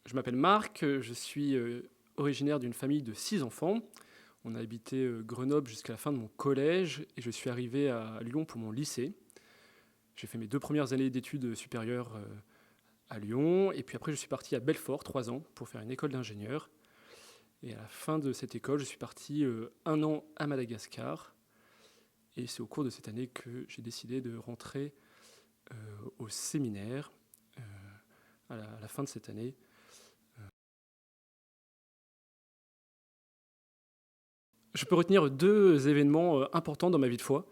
Je m'appelle Marc, je suis originaire d'une famille de 6 enfants. On a habité Grenoble jusqu'à la fin de mon collège et je suis arrivé à Lyon pour mon lycée. J'ai fait mes 2 premières années d'études supérieures à Lyon et puis après je suis parti à Belfort 3 ans pour faire une école d'ingénieur. Et à la fin de cette école, je suis parti 1 an à Madagascar. Et c'est au cours de cette année que j'ai décidé de rentrer au séminaire à la fin de cette année. Je peux retenir 2 événements importants dans ma vie de foi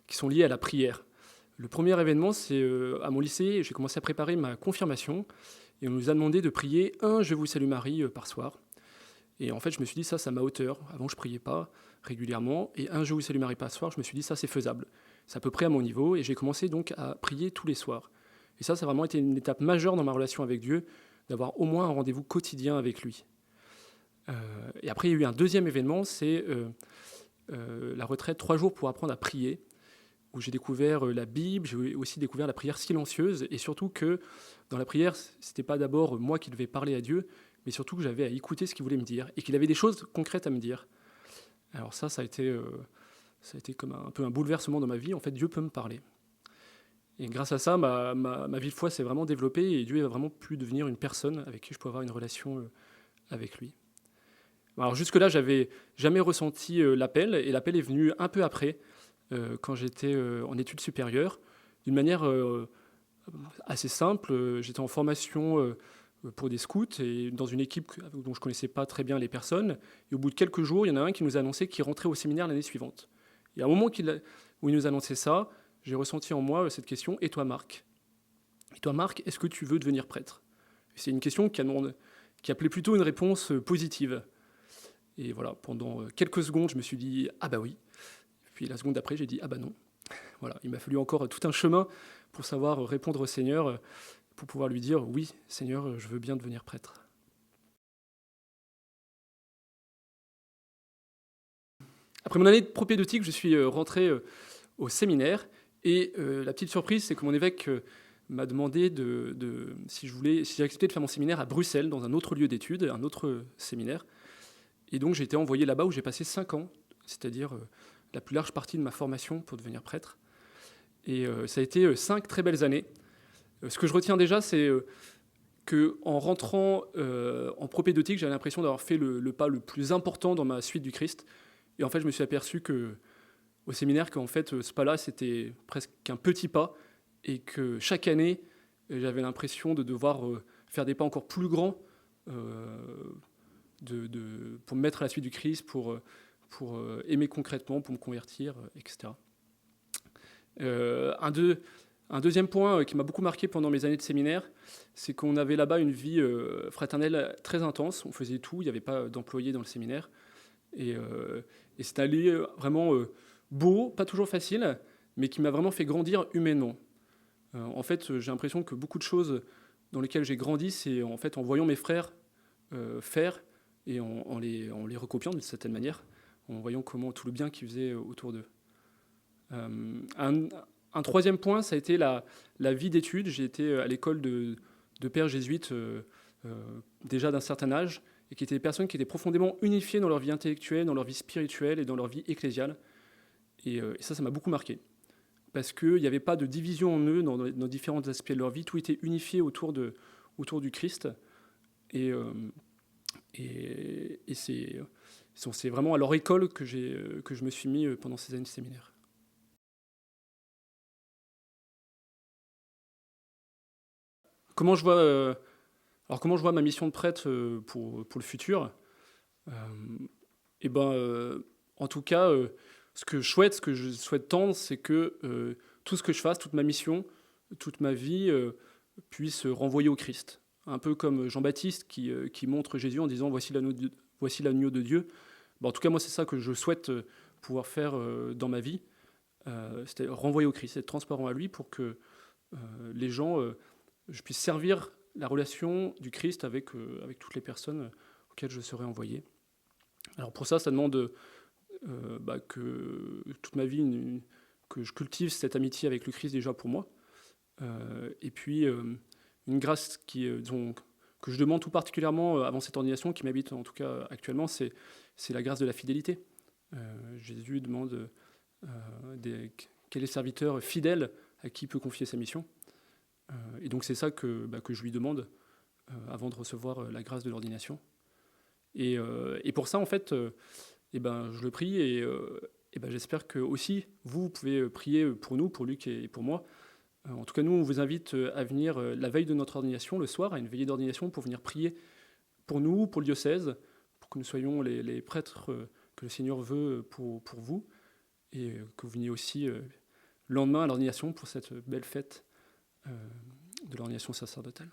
qui sont liés à la prière. Le premier événement, c'est à mon lycée, j'ai commencé à préparer ma confirmation et on nous a demandé de prier un Je vous salue Marie par soir. Et en fait, je me suis dit, ça m'a hauteur. Avant, je ne priais pas régulièrement. Et un Je vous salue Marie par soir, je me suis dit, ça, c'est faisable. C'est à peu près à mon niveau. Et j'ai commencé donc à prier tous les soirs. Et ça a vraiment été une étape majeure dans ma relation avec Dieu, d'avoir au moins un rendez-vous quotidien avec lui. Et après, il y a eu un deuxième événement, c'est la retraite 3 jours pour apprendre à prier, où j'ai découvert la Bible, j'ai aussi découvert la prière silencieuse, et surtout que dans la prière, c'était pas d'abord moi qui devais parler à Dieu, mais surtout que j'avais à écouter ce qu'il voulait me dire, et qu'il avait des choses concrètes à me dire. Alors ça a été comme un peu un bouleversement dans ma vie. En fait, Dieu peut me parler. Et grâce à ça, ma vie de foi s'est vraiment développée, et Dieu a vraiment pu devenir une personne avec qui je peux avoir une relation avec lui. Alors jusque-là, j'avais jamais ressenti l'appel, et l'appel est venu un peu après, quand j'étais en études supérieures, d'une manière assez simple. J'étais en formation pour des scouts et dans une équipe dont je ne connaissais pas très bien les personnes. Et au bout de quelques jours, il y en a un qui nous a annoncé qu'il rentrait au séminaire l'année suivante. Et à un moment où il nous annonçait ça, j'ai ressenti en moi cette question, et toi Marc, est-ce que tu veux devenir prêtre? C'est une question qui appelait plutôt une réponse positive. Et voilà, pendant quelques secondes, je me suis dit « Ah bah oui ». Puis la seconde d'après, j'ai dit « Ah bah non ». Voilà, il m'a fallu encore tout un chemin pour savoir répondre au Seigneur, pour pouvoir lui dire « Oui, Seigneur, je veux bien devenir prêtre ». Après mon année de propédeutique, je suis rentré au séminaire. Et la petite surprise, c'est que mon évêque m'a demandé si j'acceptais de faire mon séminaire à Bruxelles, dans un autre lieu d'études, un autre séminaire. Et donc j'ai été envoyé là-bas où j'ai passé 5 ans, c'est-à-dire la plus large partie de ma formation pour devenir prêtre. Et ça a été 5 très belles années. Ce que je retiens déjà, c'est qu'en rentrant en propédeutique, j'avais l'impression d'avoir fait le pas le plus important dans ma suite du Christ. Et en fait, je me suis aperçu au séminaire qu'en fait, ce pas-là, c'était presque qu'un petit pas, et que chaque année, j'avais l'impression de devoir faire des pas encore plus grands pour me mettre à la suite du Christ, pour aimer concrètement, pour me convertir, etc. Un deuxième point qui m'a beaucoup marqué pendant mes années de séminaire, c'est qu'on avait là-bas une vie fraternelle très intense. On faisait tout, il n'y avait pas d'employés dans le séminaire. Et c'est allé vraiment beau, pas toujours facile, mais qui m'a vraiment fait grandir humainement. En fait, j'ai l'impression que beaucoup de choses dans lesquelles j'ai grandi, c'est en fait en voyant mes frères faire et en les recopiant d'une certaine manière, en voyant comment tout le bien qu'ils faisaient autour d'eux. Un troisième point, ça a été la vie d'études. J'ai été à l'école de pères jésuites déjà d'un certain âge, et qui étaient des personnes qui étaient profondément unifiées dans leur vie intellectuelle, dans leur vie spirituelle et dans leur vie ecclésiale. Et ça m'a beaucoup marqué. Parce qu'il n'y avait pas de division en eux dans différents aspects de leur vie. Tout était unifié autour du Christ. Et c'est vraiment à leur école que je me suis mis pendant ces années de séminaire. Comment je vois ma mission de prêtre pour le futur? Et en tout cas, ce que je souhaite tendre, c'est que tout ce que je fasse, toute ma mission, toute ma vie puisse renvoyer au Christ. Un peu comme Jean-Baptiste qui montre Jésus en disant voici l'agneau de Dieu. En tout cas, moi, c'est ça que je souhaite pouvoir faire dans ma vie. C'est renvoyer au Christ, être transparent à lui pour que les gens, je puisse servir la relation du Christ avec toutes les personnes auxquelles je serai envoyé. Alors pour ça demande que toute ma vie, que je cultive cette amitié avec le Christ déjà pour moi. Et puis une grâce que je demande tout particulièrement avant cette ordination, qui m'habite en tout cas actuellement, c'est la grâce de la fidélité. Jésus demande quel est le serviteur fidèle à qui il peut confier sa mission. Et donc c'est ça que je lui demande avant de recevoir la grâce de l'ordination. Et pour ça, en fait, je le prie et j'espère que aussi vous pouvez prier pour nous, pour Luc et pour moi. En tout cas, nous, on vous invite à venir la veille de notre ordination, le soir, à une veillée d'ordination pour venir prier pour nous, pour le diocèse, pour que nous soyons les prêtres que le Seigneur veut pour vous, et que vous veniez aussi le lendemain à l'ordination pour cette belle fête de l'ordination sacerdotale.